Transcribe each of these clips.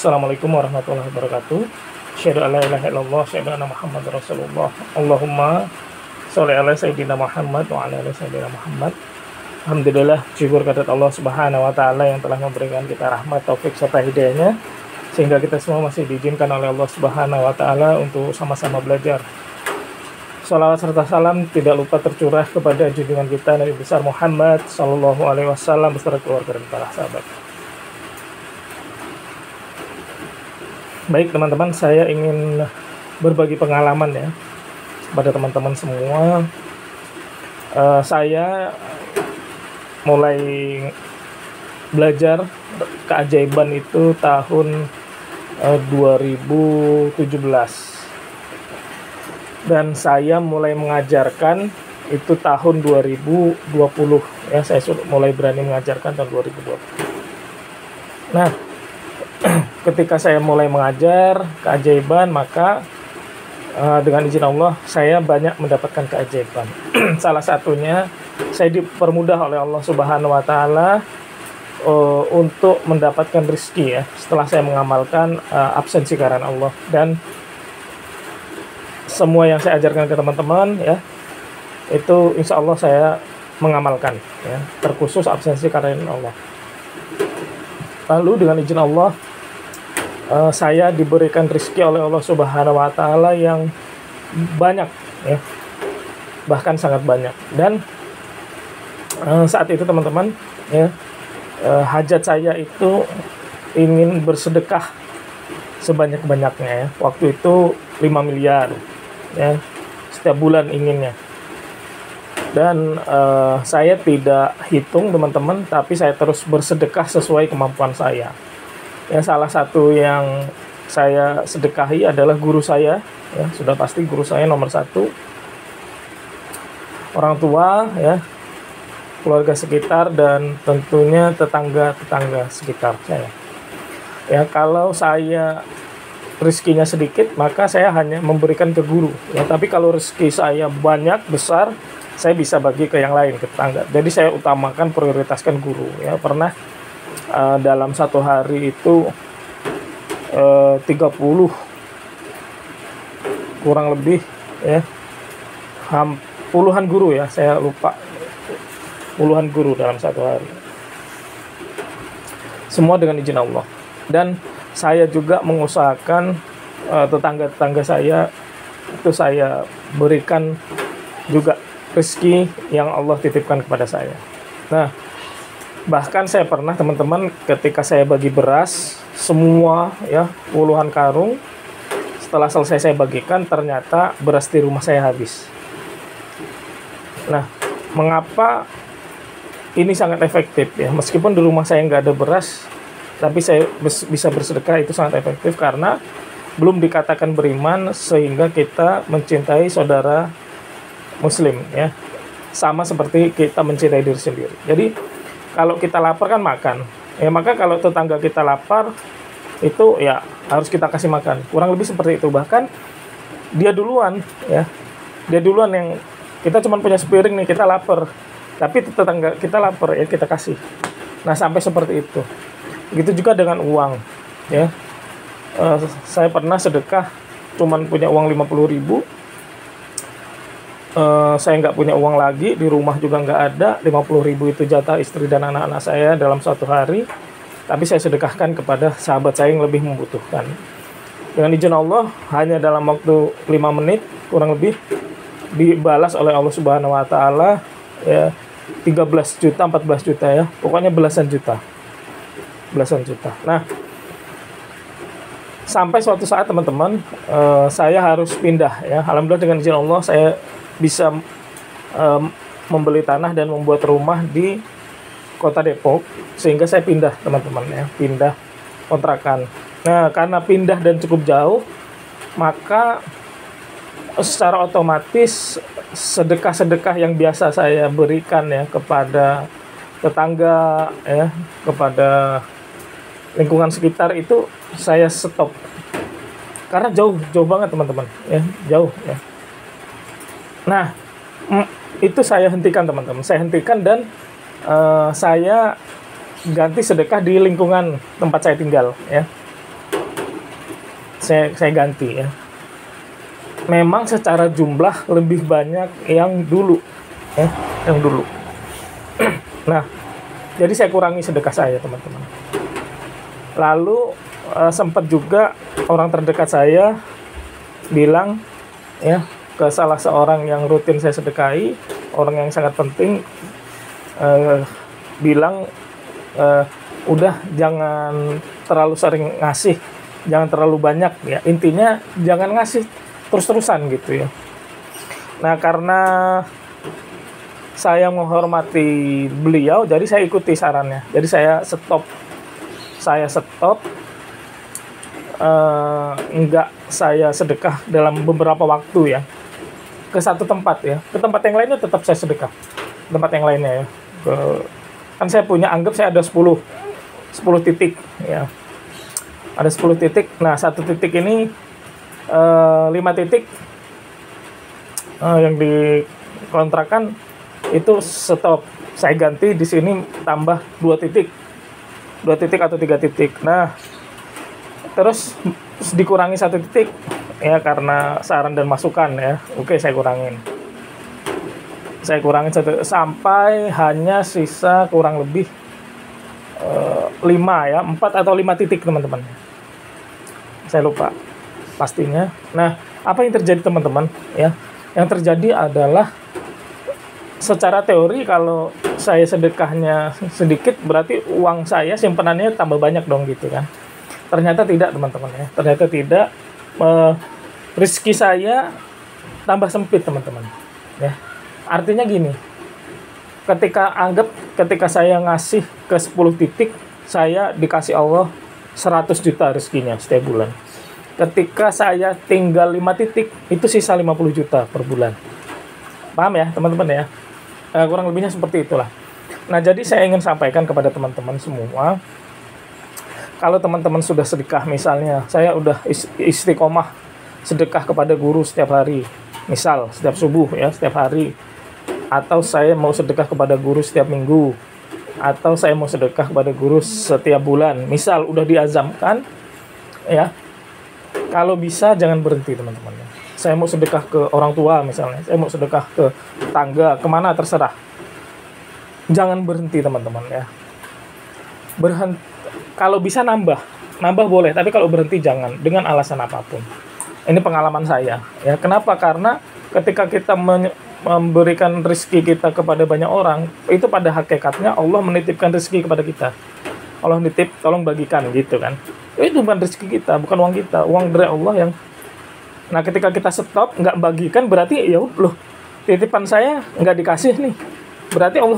Assalamualaikum warahmatullahi wabarakatuh. Asyhadu an la ilaha illallah, asyhadu anna Muhammadar Rasulullah. Allahumma sholli ala sayyidina Muhammad wa ala ali sayyidina Muhammad. Alhamdulillah, syukur kehadirat Allah Subhanahu wa taala yang telah memberikan kita rahmat, taufik serta hidayahnya sehingga kita semua masih diizinkan oleh Allah Subhanahu wa taala untuk sama-sama belajar. Salawat serta salam tidak lupa tercurah kepada junjungan kita Nabi besar Muhammad sallallahu alaihi wasallam beserta keluarga dan para sahabat. Baik teman-teman, saya ingin berbagi pengalaman ya pada teman-teman semua. Saya mulai belajar keajaiban itu tahun 2017 dan saya mulai mengajarkan itu tahun 2020 ya. Saya mulai berani mengajarkan tahun 2020. Nah, ketika saya mulai mengajar keajaiban, maka dengan izin Allah saya banyak mendapatkan keajaiban. Salah satunya saya dipermudah oleh Allah Subhanahu wa taala untuk mendapatkan rezeki ya setelah saya mengamalkan absensi karena Allah, dan semua yang saya ajarkan ke teman-teman ya itu insya Allah saya mengamalkan ya, terkhusus absensi karena Allah. Lalu dengan izin Allah saya diberikan rezeki oleh Allah Subhanahu wa taala yang banyak ya, bahkan sangat banyak. Dan saat itu teman-teman ya, hajat saya itu ingin bersedekah sebanyak-banyaknya ya. Waktu itu 5 miliar ya, setiap bulan inginnya. Dan saya tidak hitung teman-teman, tapi saya terus bersedekah sesuai kemampuan saya. Ya, salah satu yang saya sedekahi adalah guru saya ya, sudah pasti guru saya nomor satu, orang tua ya, keluarga sekitar, dan tentunya tetangga-tetangga sekitar saya ya. Kalau saya rezekinya sedikit, maka saya hanya memberikan ke guru ya, tapi kalau rezeki saya banyak besar, saya bisa bagi ke yang lain, ke tetangga. Jadi saya utamakan, prioritaskan guru ya. Pernah dalam satu hari itu 30 kurang lebih ya, puluhan guru ya, saya lupa, puluhan guru dalam satu hari, semua dengan izin Allah. Dan saya juga mengusahakan tetangga-tetangga saya itu saya berikan juga rezeki yang Allah titipkan kepada saya. Nah, bahkan saya pernah teman-teman, ketika saya bagi beras semua ya, puluhan karung, setelah selesai saya bagikan ternyata beras di rumah saya habis. Nah, mengapa ini sangat efektif ya, meskipun di rumah saya nggak ada beras, tapi saya bisa bersedekah, itu sangat efektif karena belum dikatakan beriman sehingga kita mencintai saudara muslim ya, sama seperti kita mencintai diri sendiri. Jadi kalau kita lapar kan makan ya, maka kalau tetangga kita lapar itu ya harus kita kasih makan, kurang lebih seperti itu. Bahkan dia duluan ya, dia duluan yang, kita cuma punya sepiring nih, kita lapar, tapi tetangga kita lapar ya kita kasih. Nah, sampai seperti itu. Begitu juga dengan uang ya. Saya pernah sedekah cuman punya uang 50.000, saya nggak punya uang lagi, di rumah juga nggak ada. 50.000 itu jatah istri dan anak-anak saya dalam satu hari, tapi saya sedekahkan kepada sahabat saya yang lebih membutuhkan. Dengan izin Allah, hanya dalam waktu 5 menit kurang lebih dibalas oleh Allah Subhanahu wa taala ya, 13 juta, 14 juta ya, pokoknya belasan juta. Nah, sampai suatu saat teman-teman, saya harus pindah ya. Alhamdulillah dengan izin Allah saya bisa membeli tanah dan membuat rumah di kota Depok, sehingga saya pindah teman-teman ya, pindah kontrakan. Nah, karena pindah dan cukup jauh, maka secara otomatis sedekah-sedekah yang biasa saya berikan ya kepada tetangga ya, kepada lingkungan sekitar itu saya stop karena jauh banget teman-teman ya, jauh ya. Nah, itu saya hentikan teman-teman, saya hentikan dan saya ganti sedekah di lingkungan tempat saya tinggal ya. saya ganti ya. Memang secara jumlah lebih banyak yang dulu ya, yang dulu. Nah, jadi saya kurangi sedekah saya, teman-teman. Lalu sempat juga orang terdekat saya bilang ya ke salah seorang yang rutin saya sedekahi, orang yang sangat penting, bilang udah jangan terlalu sering ngasih, jangan terlalu banyak ya. Intinya jangan ngasih terus-terusan gitu ya. Nah, karena saya menghormati beliau, jadi saya ikuti sarannya. Jadi saya stop, enggak saya sedekah dalam beberapa waktu ya, ke satu tempat ya. Ke tempat yang lainnya tetap saya sedekah, tempat yang lainnya ya. Kan saya punya, anggap saya ada 10 titik ya, ada 10 titik. Nah, satu titik ini 5 titik yang dikontrakan itu stop, saya ganti di sini tambah 2 titik atau 3 titik. Nah, terus dikurangi 1 titik ya, karena saran dan masukan ya. Oke, saya kurangin sampai hanya sisa kurang lebih 5 ya, 4 atau 5 titik, teman-teman. Saya lupa pastinya. Nah, apa yang terjadi, teman-teman ya? Yang terjadi adalah secara teori kalau saya sedekahnya sedikit, berarti uang saya simpenannya tambah banyak dong gitu kan. Ternyata tidak, teman-teman ya. Ternyata tidak. Rezeki saya tambah sempit, teman-teman ya. Artinya gini, ketika saya ngasih ke 10 titik, saya dikasih Allah 100 juta rezekinya setiap bulan. Ketika saya tinggal 5 titik, itu sisa 50 juta per bulan. Paham ya, teman-teman ya? Kurang lebihnya seperti itulah. Nah, jadi saya ingin sampaikan kepada teman-teman semua, kalau teman-teman sudah sedekah, misalnya saya udah istiqomah sedekah kepada guru setiap hari, misal setiap subuh ya, setiap hari, atau saya mau sedekah kepada guru setiap minggu, atau saya mau sedekah kepada guru setiap bulan, misal udah diazamkan ya, kalau bisa jangan berhenti, teman-teman. Saya mau sedekah ke orang tua misalnya, saya mau sedekah ke tangga, kemana terserah, jangan berhenti, teman-teman ya. Kalau bisa nambah boleh, tapi kalau berhenti jangan, dengan alasan apapun. Ini pengalaman saya ya. Kenapa? Karena ketika kita memberikan rezeki kita kepada banyak orang, itu pada hakikatnya Allah menitipkan rezeki kepada kita. Allah nitip, tolong bagikan gitu kan. Itu bukan rezeki kita, bukan uang kita, uang dari Allah yang. Nah, ketika kita stop, nggak bagikan, berarti ya loh, titipan saya nggak dikasih nih, berarti Allah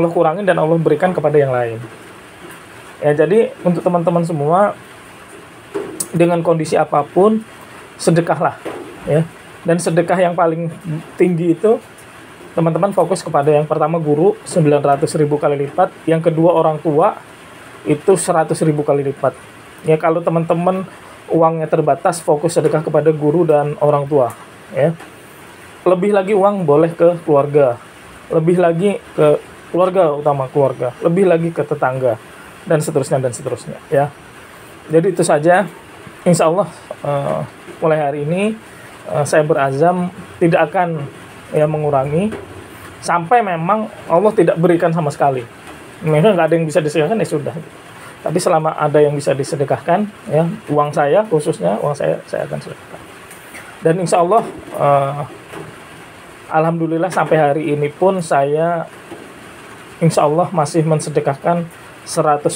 kurangin dan Allah berikan kepada yang lain ya. Jadi untuk teman-teman semua, dengan kondisi apapun sedekahlah ya. Dan sedekah yang paling tinggi itu, teman-teman fokus kepada yang pertama guru 900.000 kali lipat, yang kedua orang tua itu 100.000 kali lipat ya. Kalau teman-teman uangnya terbatas, fokus sedekah kepada guru dan orang tua ya. Lebih lagi uang boleh ke keluarga, lebih lagi ke keluarga utama, keluarga, lebih lagi ke tetangga, dan seterusnya ya. Jadi itu saja. Insya Allah mulai hari ini saya berazam tidak akan ya mengurangi sampai memang Allah tidak berikan sama sekali. Memang nggak ada yang bisa disedekahkan, ya sudah. Tapi selama ada yang bisa disedekahkan ya, uang saya khususnya, uang saya akan sedekahkan. Dan insya Allah alhamdulillah sampai hari ini pun saya insya Allah masih mensedekahkan 100%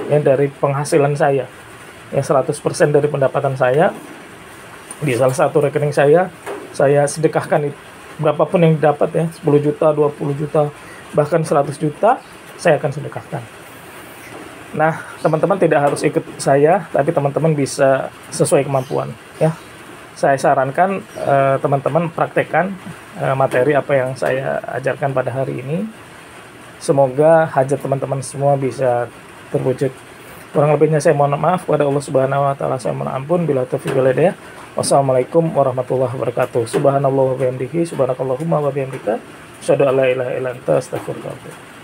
ya dari penghasilan saya ya, 100% dari pendapatan saya di salah satu rekening saya sedekahkan. Berapapun yang dapat ya, 10 juta, 20 juta, bahkan 100 juta, saya akan sedekahkan. Nah, teman-teman tidak harus ikut saya, tapi teman-teman bisa sesuai kemampuan ya. Saya sarankan teman-teman praktekkan materi apa yang saya ajarkan pada hari ini. Semoga hajat teman-teman semua bisa terwujud. Kurang lebihnya saya mohon maaf kepada Allah Subhanahu wa taala, saya mohon ampun. Bila taufiq wal hidayah. Wassalamualaikum warahmatullahi wabarakatuh. Subhanallah wa bihamdihi, subhanakallahumma wa bihamdika, asyhadu an la ilaha illa anta, astaghfiruka wa atubu ilaik.